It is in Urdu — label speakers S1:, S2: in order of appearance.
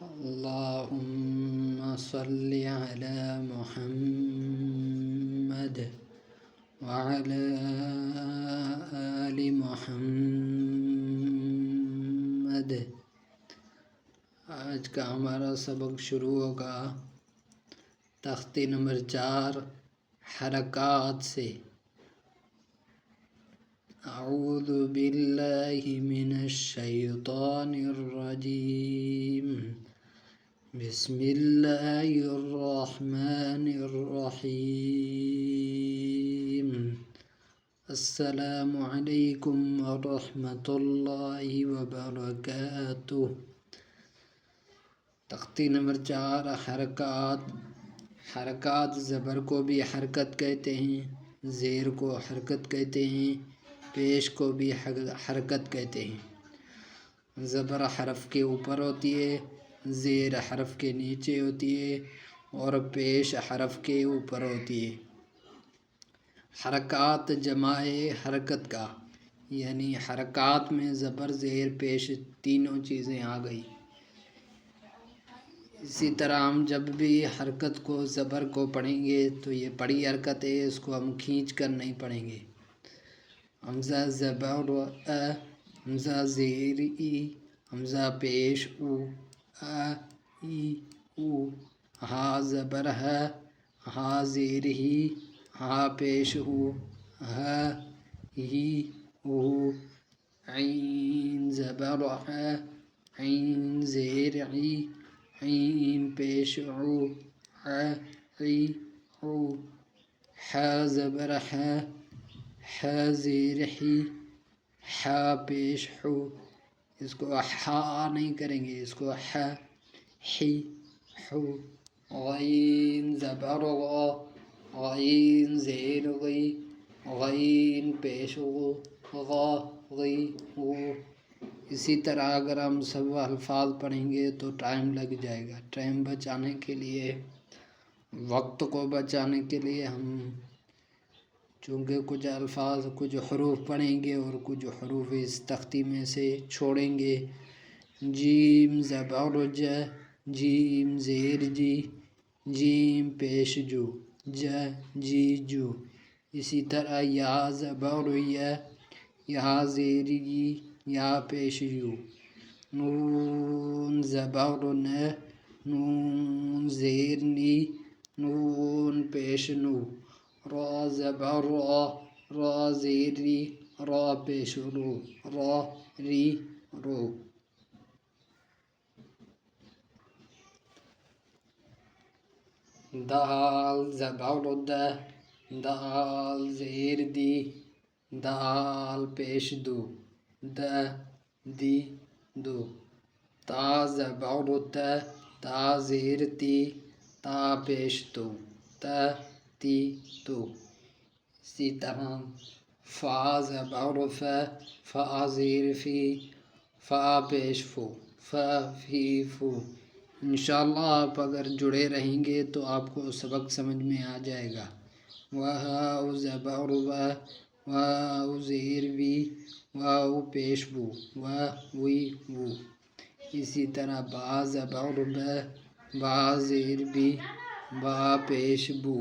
S1: اللهم صل على محمد وعلى آل محمد۔ آج کا ہمارا سبق شروع ہوگا تختی نمبر 4 حرکات سے۔ اعوذ باللہ من الشیطان الرجیم، بسم اللہ الرحمن الرحیم۔ السلام علیکم ورحمۃ اللہ وبرکاتہ۔ تختی نمبر 4 حرکات زبر کو بھی حرکت کہتے ہیں، زیر کو حرکت کہتے ہیں، پیش کو بھی حرکت کہتے ہیں۔ زبر حرف کے اوپر ہوتی ہے، زیر حرف کے نیچے ہوتی ہے اور پیش حرف کے اوپر ہوتی ہے۔ حرکات جمع حرکت کا، یعنی حرکات میں زبر زیر پیش تینوں چیزیں آ گئی۔ اسی طرح ہم جب بھی حرکت کو زبر کو پڑھیں گے تو یہ بڑی حرکت ہے، اس کو ہم کھینچ کر نہیں پڑھیں گے۔ حمزہ زبر ا، حمزہ زیر ای، حمزہ پیش او، ای او، ہا زبر ہ، ہا زیر ہی، ہا پیش ہو، ہ ہی ہو، عین زبر ع، عین زیر عی، عین پیش عو، عی عو، ح زبر ح، ح زیر حی، ح پیش حو۔ اس کو حا نہیں کریں گے، اس کو ح حی حو۔ غین زبر غ، غین زیر غی، غین پیش غو، غا غی غو۔ اسی طرح اگر ہم سب الفاظ پڑھیں گے تو ٹائم لگ جائے گا۔ ٹائم بچانے کے لیے، وقت کو بچانے کے لیے ہم چونکہ کچھ الفاظ کچھ حروف پڑھیں گے اور کچھ حروف اس تختی میں سے چھوڑیں گے۔ جیم زبر ج، جیم زیر جی، جیم پیش جو، ج جی جو۔ اسی طرح یا زبر ی، یا زیر ی، یا پیش یو۔ نون زبر ن، نون زیر نی، نون پیش نو۔ را زبر را، را زیر ری، را پیش رو، را ری رو۔ دال زبر د، دال زیر دی، دال پیش دو، د دی دو۔ تا زبر ت، تا زیر تی، تا پیش تو، ت تی تو۔ اسی طرح فا زبر ف، فا زیر فی، فا پیش فو، ف فی فو۔ انشاءاللہ آپ اگر جڑے رہیں گے تو آپ کو سبق سمجھ میں آ جائے گا۔ واو زبر و، واو زیر وی، واو پیش بو، وا وی وو۔ اسی طرح با زبر ب، با زیر بی، با پیش بو،